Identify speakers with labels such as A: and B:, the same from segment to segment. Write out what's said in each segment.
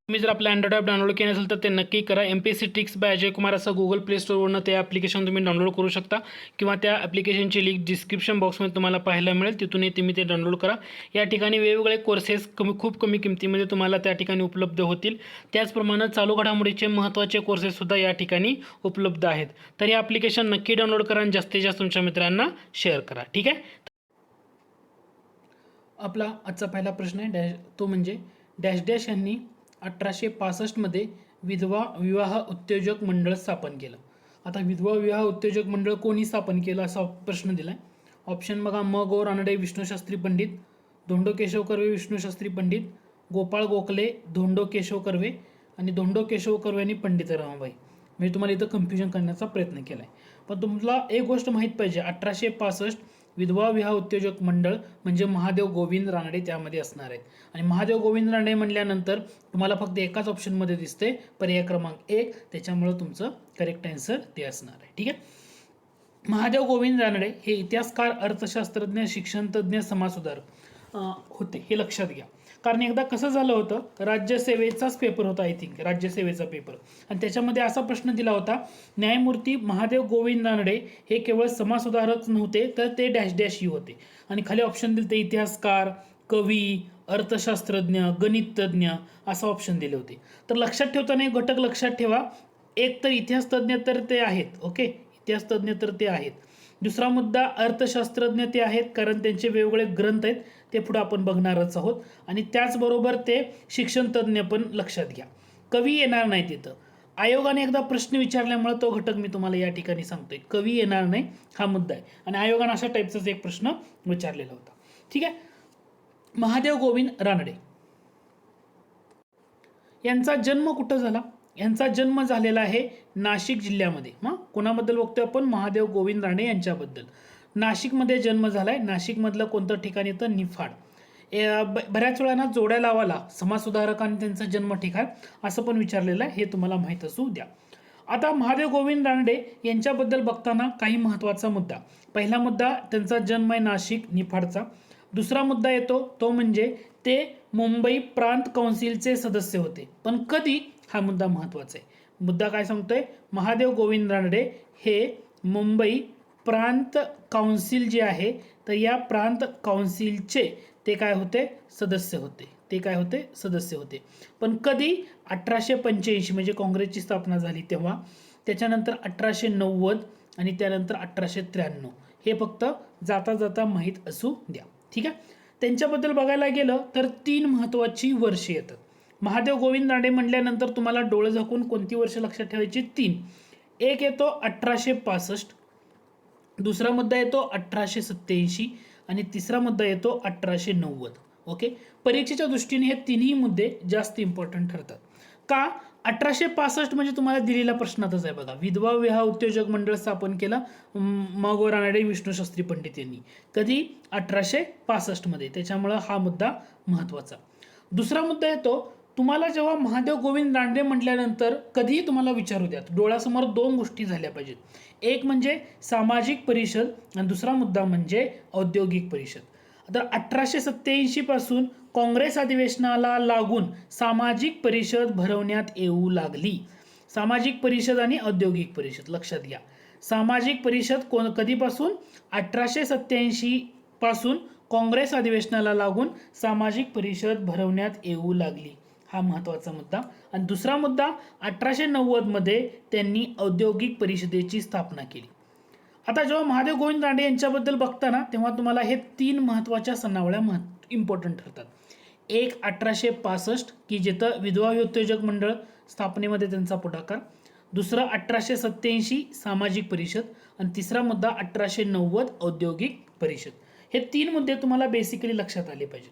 A: तुम्ही जर आपला अँड्रॉइड ॲप डाउनलोड केलं असेल तर ते नक्की करा. MPSC tricks bye Ajay Kumar असं गुगल प्ले स्टोरवरनं ते ॲप्लिकेशन तुम्ही डाउनलोड करू शकता किंवा त्या ॲप्लिकेशनची लिंक डिस्क्रिप्शन बॉक्समध्ये तुम्हाला पाहायला मिळेल, तिथूनही तुम्ही ते डाउनलोड करा. या ठिकाणी वेगवेगळे कोर्सेस खूप कमी किमतीमध्ये तुम्हाला त्या ठिकाणी उपलब्ध होतील. त्याचप्रमाणे चालू घडामोडीचे महत्त्वाचे कोर्सेससुद्धा या ठिकाणी उपलब्ध आहेत. तर हे ॲप्लिकेशन नक्की डाउनलोड करा आणि जास्तीत जास्त तुमच्या मित्रांना शेअर करा. ठीक आहे. आपला आजचा पहिला प्रश्न आहे तो म्हणजे डॅश डॅश यांनी 1865 विधवा विवाह उद्योजक मंडळ स्थापन केलं. आता विधवा विवाह उद्योजक मंडळ कोणी स्थापन केलं असा प्रश्न दिला आहे. ऑप्शन बघा, म गो रानडे विष्णुशास्त्री पंडित, धोंडो केशव कर्वे विष्णुशास्त्री पंडित, गोपाळ गोखले धोंडो केशव कर्वे आणि धोंडो केशव कर्वे आणि पंडित रमाबाई. म्हणजे तुम्हाला इथं कन्फ्युजन करण्याचा प्रयत्न केला आहे. पण तुम्हाला एक गोष्ट माहीत पाहिजे, 1865 विधवा विवाह उद्योजक मंडळ म्हणजे महादेव गोविंद रानडे त्यामध्ये असणार आहेत. आणि महादेव गोविंद रानडे म्हणल्यानंतर तुम्हाला फक्त एकाच ऑप्शनमध्ये दिसते पर्याय क्रमांक 1, त्याच्यामुळे तुमचं करेक्ट आन्सर ते असणार आहे. ठीक आहे. महादेव गोविंद रानडे हे इतिहासकार, अर्थशास्त्रज्ञ, शिक्षणतज्ञ, समाजसुधारक होते, हे लक्षात घ्या. कारण एकदा कसं झालं होतं, राज्यसेवेचाच पेपर होता, आय थिंक राज्यसेवेचा पेपर, आणि त्याच्यामध्ये असा प्रश्न दिला होता, न्यायमूर्ती महादेव गोविंद रानडे हे केवळ समाजसुधारक नव्हते तर ते डॅश डॅश ही होते. आणि खाली ऑप्शन दिले ते इतिहासकार, कवी, अर्थशास्त्रज्ञ, गणिततज्ञ असं ऑप्शन दिले होते. तर लक्षात ठेवताना एक घटक लक्षात ठेवा, एक तर इतिहासतज्ञ तर ते आहेत, ओके, इतिहासतज्ञ तर ते आहेत. दुसरा मुद्दा, अर्थशास्त्रज्ञ ते आहेत, कारण त्यांचे वेगवेगळे ग्रंथ आहेत, ते पुढे आपण बघणारच आहोत. आणि त्याचबरोबर ते शिक्षणतज्ञ पण लक्षात घ्या. कवी येणार नाही तिथं. आयोगाने एकदा प्रश्न विचारल्यामुळे तो घटक मी तुम्हाला या ठिकाणी सांगतोय, कवी येणार नाही हा मुद्दा आहे. आणि आयोगाने अशा टाईपचाच एक प्रश्न विचारलेला होता. ठीक आहे. महादेव गोविंद रानडे यांचा जन्म कुठं झाला? यांचा जन्म झालेला आहे नाशिक जिल्ह्यामध्ये. कोणाबद्दल बघतोय आपण? महादेव गोविंद रानडे यांच्याबद्दल. नाशिकमध्ये जन्म झालाय. नाशिकमधलं कोणतं ठिकाण येतं? निफाड. बऱ्याच वेळा जोड्या लावाला समाजसुधारक आणि त्यांचं जन्म ठिकाण असं पण विचारलेलं आहे, हे तुम्हाला माहीत असू द्या. आता महादेव गोविंद रानडे यांच्याबद्दल बघताना काही महत्त्वाचा मुद्दा. पहिला मुद्दा, त्यांचा जन्म आहे नाशिक निफाडचा. दुसरा मुद्दा येतो तो म्हणजे ते मुंबई प्रांत काउन्सिलचे सदस्य होते. पण कधी? हा मुद्दा महत्त्वाचा आहे. मुद्दा काय सांगतोय? महादेव गोविंद रानडे हे मुंबई प्रांत काउन्सिल जे आहे तर या प्रांत काउन्सिलचे ते काय होते? सदस्य होते. ते काय होते? सदस्य होते. पण कधी? 1885 म्हणजे काँग्रेसची स्थापना झाली तेव्हा. त्याच्यानंतर 1890 आणि त्यानंतर 1893. हे फक्त जाता जाता माहीत असू द्या. ठीक आहे. त्यांच्याबद्दल बघायला गेलं तर 3 महत्त्वाची वर्षे येतात. महादेव गोविंद रानडे म्हटल्यानंतर तुम्हाला डोळे झाकून कोणती वर्ष लक्षात ठेवायची? 3. एक येतो 1865, दुसरा मुद्दा येतो 1887 आणि तिसरा मुद्दा येतो 1890. ओके. परीक्षेच्या दृष्टीने हे तिन्ही मुद्दे जास्त इम्पॉर्टंट ठरतात. का? 1865 म्हणजे तुम्हाला दिलेला प्रश्नातच आहे बघा, विधवा विवाह उद्योजक मंडळ स्थापन केलं म गो रानडे विष्णुशास्त्री पंडित यांनी. कधी? 1865 मध्ये. त्याच्यामुळं हा मुद्दा महत्त्वाचा. दुसरा मुद्दा येतो, तुम्हाला जेव्हा महादेव गोविंद रानडे म्हटल्यानंतर कधीही तुम्हाला विचारू द्या, डोळ्यासमोर 2 गोष्टी झाल्या पाहिजेत. एक म्हणजे सामाजिक परिषद आणि दुसरा मुद्दा म्हणजे औद्योगिक परिषद. तर 1887 पासून काँग्रेस अधिवेशनाला लागून सामाजिक परिषद भरवण्यात येऊ लागली. सामाजिक परिषद आणि औद्योगिक परिषद लक्षात घ्या. सामाजिक परिषद कधीपासून? 1887 पासून काँग्रेस अधिवेशनाला लागून सामाजिक परिषद भरवण्यात येऊ लागली. हा महत्त्वाचा मुद्दा. आणि दुसरा मुद्दा, 1890 मध्ये त्यांनी औद्योगिक परिषदेची स्थापना केली. आता जेव्हा महादेव गोविंद रानडे यांच्याबद्दल बघताना तेव्हा तुम्हाला हे 3 महत्त्वाच्या सणावळ्या इम्पॉर्टंट ठरतात. एक 1865 की जिथं विधवा उद्योजक मंडळ स्थापनेमध्ये त्यांचा पुढाकार. दुसरं 1887 सामाजिक परिषद आणि तिसरा मुद्दा 1890 औद्योगिक परिषद. हे 3 मुद्दे तुम्हाला बेसिकली लक्षात आले पाहिजे.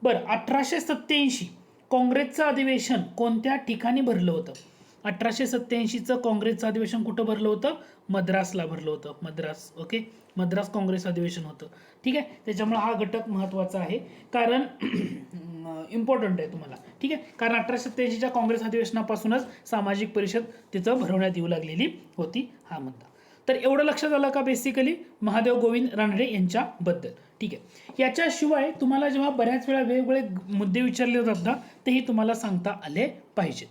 A: बरं, 1887 काँग्रेसचं अधिवेशन कोणत्या ठिकाणी भरलं होतं? 1887चं काँग्रेसचं अधिवेशन कुठं भरलं होतं? मद्रासला भरलं होतं. मद्रास. ओके. मद्रास काँग्रेस अधिवेशन होतं. ठीक आहे. त्याच्यामुळे हा घटक महत्त्वाचा आहे, कारण इम्पॉर्टंट आहे तुम्हाला. ठीक आहे. कारण 1887च्या काँग्रेस अधिवेशनापासूनच सामाजिक परिषद तिथं भरवण्यात येऊ लागलेली होती. हा मुद्दा. तर एवढं लक्षात आलं का बेसिकली महादेव गोविंद रानडे यांच्याबद्दल. ठीक आहे. याच्याशिवाय तुम्हाला जेव्हा बऱ्याच वेळा वेगवेगळे मुद्दे विचारले जातात ना, तेही तुम्हाला सांगता आले पाहिजेत.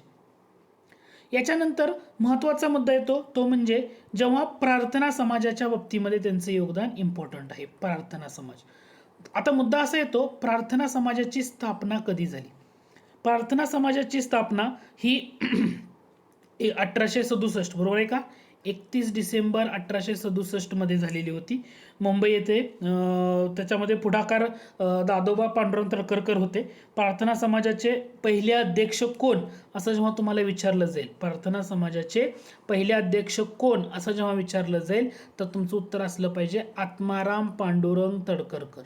A: याच्यानंतर महत्त्वाचा मुद्दा येतो तो म्हणजे जेव्हा प्रार्थना समाजाच्या बाबतीमध्ये त्यांचं योगदान इम्पॉर्टंट आहे. प्रार्थना समाज. आता मुद्दा असा येतो, प्रार्थना समाजाची स्थापना कधी झाली. प्रार्थना समाजाची स्थापना ही 1867, बरोबर आहे का, 31 डिसेंबर 1867 मध्ये झालेली होती मुंबई येथे. त्याच्यामध्ये पुढाकार दादोबा पांडुरंग तळकरकर होते. प्रार्थना समाजाचे पहिले अध्यक्ष कोण असं जेव्हा तुम्हाला विचारलं जाईल, प्रार्थना समाजाचे पहिले अध्यक्ष कोण असं जेव्हा विचारलं जाईल, तर तुमचं उत्तर असलं पाहिजे आत्माराम पांडुरंग तळकरकर.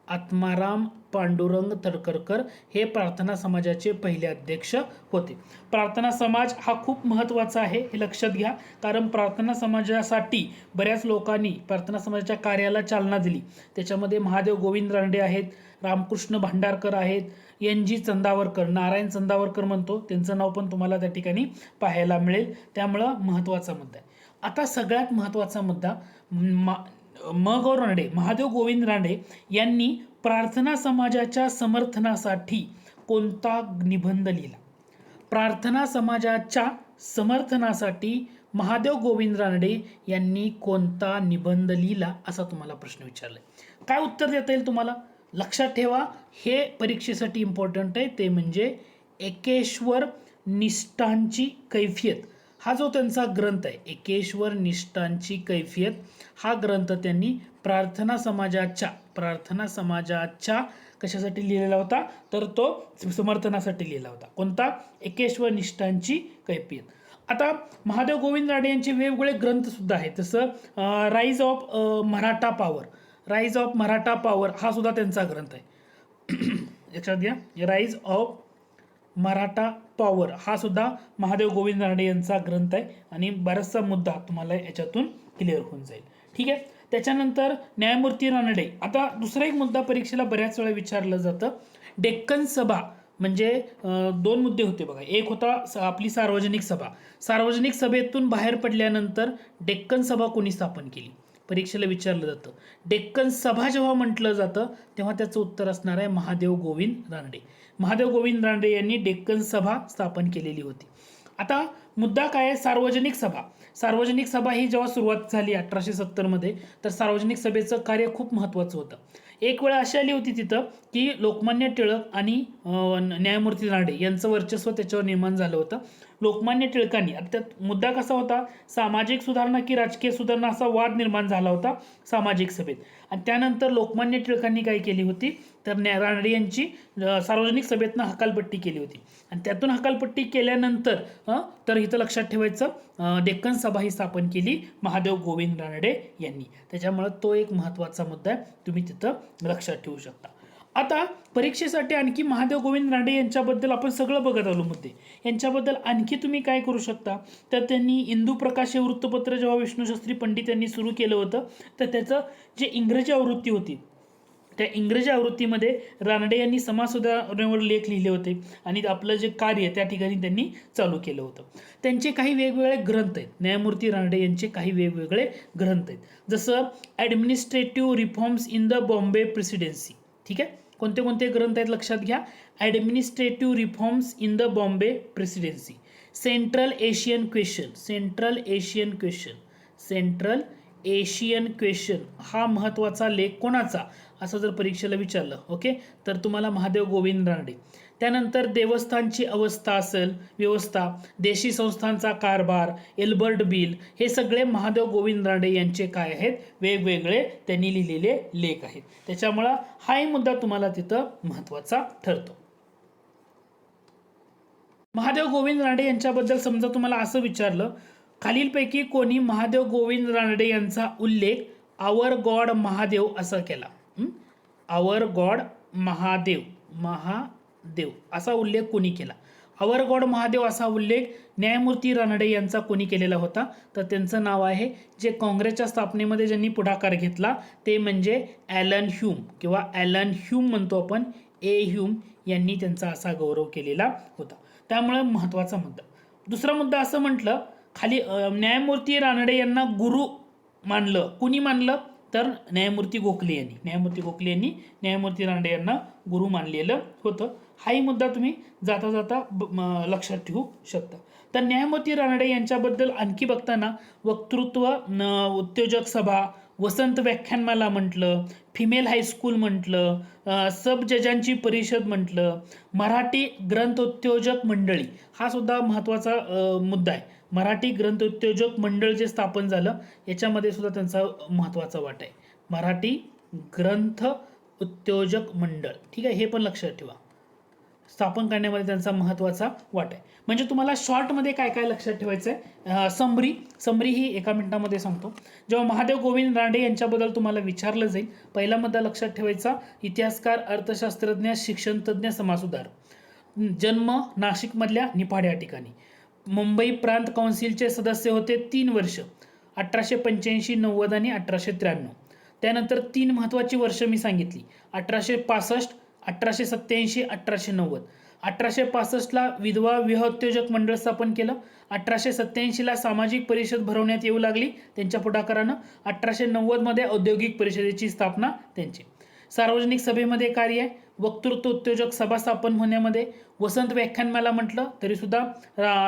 A: आत्माराम पांडुरंग तळकरकर हे प्रार्थना समाजाचे पहिले अध्यक्ष होते. प्रार्थना समाज हा खूप महत्त्वाचा आहे, हे लक्षात घ्या. कारण प्रार्थना समाजासाठी बऱ्याच लोकांनी प्रार्थना समाजाच्या कार्याला चालना दिली. त्याच्यामध्ये महादेव गोविंद रानडे आहेत, रामकृष्ण भांडारकर आहेत, NG चंदावरकर, नारायण चंदावरकर म्हणतो, त्यांचं नाव पण तुम्हाला त्या ठिकाणी पाहायला मिळेल. त्यामुळं महत्त्वाचा मुद्दा आहे. आता सगळ्यात महत्त्वाचा मुद्दा, गो रानडे, महादेव गोविंद रानडे यांनी प्रार्थना समाजाच्या समर्थनासाठी कोणता निबंध लिहिला. प्रार्थना समाजाच्या समर्थनासाठी महादेव गोविंद रानडे यांनी कोणता निबंध लिहिला असा तुम्हाला प्रश्न विचारलाय. काय उत्तर देता येईल तुम्हाला? लक्षात ठेवा, हे परीक्षेसाठी इम्पॉर्टंट आहे. ते म्हणजे एकेश्वर निष्ठांची कैफियत हा जो त्यांचा ग्रंथ आहे, एकेश्वर निष्ठांची कैफियत हा ग्रंथ त्यांनी प्रार्थना समाजाच्या कशासाठी लिहिलेला होता, तर तो समर्थनासाठी लिहिला होता. कोणता? एकेश्वर निष्ठांची कैफियत. आता महादेव गोविंद रानडे यांचे वेगवेगळे ग्रंथ सुद्धा आहेत. जसं rise of Maratha power, rise of Maratha power हा सुद्धा त्यांचा ग्रंथ आहे. लक्षात घ्या, राईज ऑफ मराठा पॉवर हा सुद्धा महादेव गोविंद रानडे यांचा ग्रंथ आहे आणि बराचसा मुद्दा तुम्हाला याच्यातून क्लिअर होऊन जाईल. ठीक आहे. त्याच्यानंतर न्यायमूर्ती रानडे. आता दुसरा एक मुद्दा परीक्षेला बऱ्याच वेळा विचारलं जातं, डेक्कन सभा म्हणजे दोन मुद्दे होते बघा. एक होता आपली सार्वजनिक सभा. सार्वजनिक सभेतून बाहेर पडल्यानंतर डेक्कन सभा कोणी स्थापन केली, परीक्षेला विचारलं जातं. डेक्कन सभा जेव्हा म्हटलं जातं तेव्हा त्याचं उत्तर असणार आहे महादेव गोविंद रानडे. महादेव गोविंद रानडे यांनी डेक्कन सभा स्थापन केलेली होती. आता मुद्दा काय आहे, सार्वजनिक सभा. सार्वजनिक सभा ही जेव्हा सुरुवात झाली 1870 मध्ये, तर सार्वजनिक सभेचं कार्य खूप महत्त्वाचं होतं. एक वेळ अशी आली होती तिथं की लोकमान्य टिळक आणि न्यायमूर्ती रानडे यांचं वर्चस्व त्याच्यावर निर्माण झालं होतं. लोकमान्य टिळकांनी, त्यात मुद्दा कसा होता, सामाजिक सुधारणा की राजकीय सुधारणा असा वाद निर्माण झाला होता सामाजिक सभेत. आणि त्यानंतर लोकमान्य टिळकांनी काय केली होती, तर रानडे यांची सार्वजनिक सभेतनं हकालपट्टी केली होती. आणि त्यातून हकालपट्टी केल्यानंतर तर इथं लक्षात ठेवायचं, डेक्कन सभा ही स्थापन केली महादेव गोविंद रानडे यांनी. त्याच्यामुळं तो एक महत्त्वाचा मुद्दा आहे, तुम्ही तिथं लक्षात ठेवू शकता. आता परीक्षेसाठी आणखी महादेव गोविंद रानडे यांच्याबद्दल आपण सगळं बघत आलो मुद्दे. यांच्याबद्दल आणखी तुम्ही काय करू शकता, तर त्यांनी इंदू प्रकाश हे वृत्तपत्र जेव्हा विष्णुशास्त्री पंडित यांनी सुरू केलं होतं, तर त्याचं जे इंग्रजी आवृत्ती होती, त्या इंग्रजी आवृत्तीमध्ये रानडे यांनी समाज सुधारणेवर लेख लिहिले होते आणि आपलं जे कार्य त्या ठिकाणी त्यांनी चालू केलं होतं. त्यांचे काही वेगवेगळे ग्रंथ आहेत, न्यायमूर्ती रानडे यांचे काही वेगवेगळे ग्रंथ आहेत. जसं administrative reforms in the Bombay presidency. ठीक आहे. कोणते कोणते ग्रंथ आहेत लक्षात घ्या. Administrative reforms in the Bombay presidency, central Asian question, central Asian question, central Asian question हा महत्त्वाचा लेख कोणाचा असं जर परीक्षेला विचारलं, ओके, तर तुम्हाला महादेव गोविंद रानडे. त्यानंतर देवस्थानची अवस्था असेल, व्यवस्था, देशी संस्थांचा कारभार, एल्बर्ट बिल, हे सगळे महादेव गोविंद रानडे यांचे काय आहेत, वेगवेगळे त्यांनी लिहिलेले लेख आहेत. त्याच्यामुळं हाही मुद्दा तुम्हाला तिथं महत्त्वाचा ठरतो. महादेव गोविंद रानडे यांच्याबद्दल समजा तुम्हाला असं विचारलं, खालीलपैकी कोणी महादेव गोविंद रानडे यांचा उल्लेख आवर गॉड महादेव असा केला. आवर गॉड महादेव, महादेव असा उल्लेख कोणी केला. आवर गॉड महादेव असा उल्लेख न्यायमूर्ती रानडे यांचा कोणी केलेला होता, तर त्यांचं नाव आहे, जे काँग्रेसच्या स्थापनेमध्ये ज्यांनी पुढाकार घेतला ते म्हणजे ॲलन ह्यूम किंवा ॲलन ह्यूम म्हणतो आपण, ह्यूम यांनी त्यांचा असा गौरव केलेला होता. त्यामुळे महत्त्वाचा मुद्दा. दुसरा मुद्दा असं म्हटलं, खाली न्यायमूर्ती रानडे यांना गुरु मानलं. कुणी मानलं? तर न्यायमूर्ती गोखले यांनी न्यायमूर्ती रानडे यांना गुरु मानलेलं होतं. हाही मुद्दा तुम्ही जाता जाता लक्षात ठेवू शकता. तर न्यायमूर्ती रानडे यांच्याबद्दल आणखी बघताना वक्तृत्व, उद्योजक सभा, वसंत व्याख्यानमाला म्हटलं, फिमेल हायस्कूल म्हटलं, सब जजांची परिषद म्हटलं, मराठी ग्रंथोद्योजक मंडळी हा सुद्धा महत्त्वाचा मुद्दा आहे. मराठी ग्रंथोद्योजक मंडळ जे स्थापन झालं याच्यामध्ये सुद्धा त्यांचा महत्त्वाचा वाटा आहे. मराठी ग्रंथ उद्योजक मंडळ, ठीक आहे, हे पण लक्षात ठेवा. स्थापन करण्यामध्ये त्यांचा महत्त्वाचा वाटा आहे. म्हणजे तुम्हाला शॉर्टमध्ये काय काय लक्षात ठेवायचं आहे. समरी ही एका मिनिटामध्ये सांगतो. जेव्हा महादेव गोविंद रानडे यांच्याबद्दल तुम्हाला विचारलं जाईल, पहिला मुद्दा लक्षात ठेवायचा, इतिहासकार, अर्थशास्त्रज्ञ, शिक्षणतज्ञ, समाजसुधार. जन्म नाशिकमधल्या निफाड या ठिकाणी. मुंबई प्रांत काउन्सिलचे सदस्य होते 3 वर्ष, 1885, 90 आणि 1893. त्यानंतर 3 महत्त्वाची वर्ष मी सांगितली, 1865, 1887, 1890. 1865ला विधवा विवाहोत्तेजक मंडळ स्थापन केलं. 1887ला सामाजिक परिषद भरवण्यात येऊ लागली त्यांच्या पुढाकारानं. 1890मध्ये औद्योगिक परिषदेची स्थापना त्यांची. सार्वजनिक सभेमध्ये कार्य आहे. वक्तृत्व उद्योजक सभा स्थापन होण्यामध्ये. वसंत व्याख्यानमाला म्हटलं तरी सुद्धा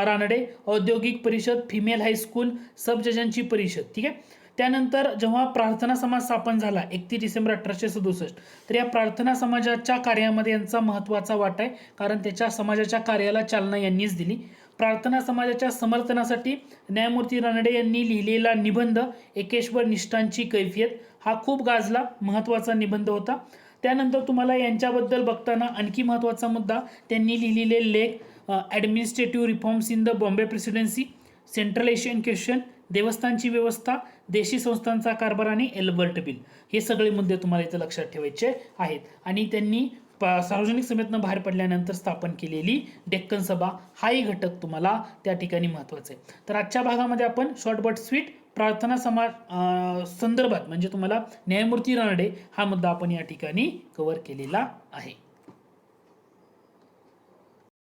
A: रानडे. औद्योगिक परिषद, फिमेल हायस्कूल, सब जजांची परिषद, ठीक आहे. त्यानंतर जेव्हा प्रार्थना समाज स्थापन झाला 31 डिसेंबर 1867, तर या प्रार्थना समाजाच्या कार्यामध्ये यांचा महत्त्वाचा वाटा आहे, कारण त्याच्या समाजाच्या कार्याला चालना यांनीच दिली. प्रार्थना समाजाच्या समर्थनासाठी न्यायमूर्ती रानडे यांनी लिहिलेला निबंध एकेश्वर निष्ठांची कैफियत हा खूप गाजला, महत्त्वाचा निबंध होता. त्यानंतर तुम्हाला यांच्याबद्दल बघताना आणखी महत्त्वाचा मुद्दा, त्यांनी लिहिलेले लेख, administrative reforms in the Bombay presidency, central Asian question, देवस्थानची व्यवस्था, देशी संस्थांचा कारभार आणि एल्बर्ट बिल, हे सगळे मुद्दे तुम्हाला इथं लक्षात ठेवायचे आहेत. आणि त्यांनी सार्वजनिक सभेतनं बाहेर पडल्यानंतर स्थापन केलेली डेक्कन सभा हाही घटक तुम्हाला त्या ठिकाणी महत्त्वाचा आहे. तर आजच्या भागामध्ये आपण शॉर्ट बट स्वीट प्रार्थना समाज संदर्भात म्हणजे तुम्हाला न्यायमूर्ती रानडे हा मुद्दा आपण या ठिकाणी कव्हर केलेला आहे.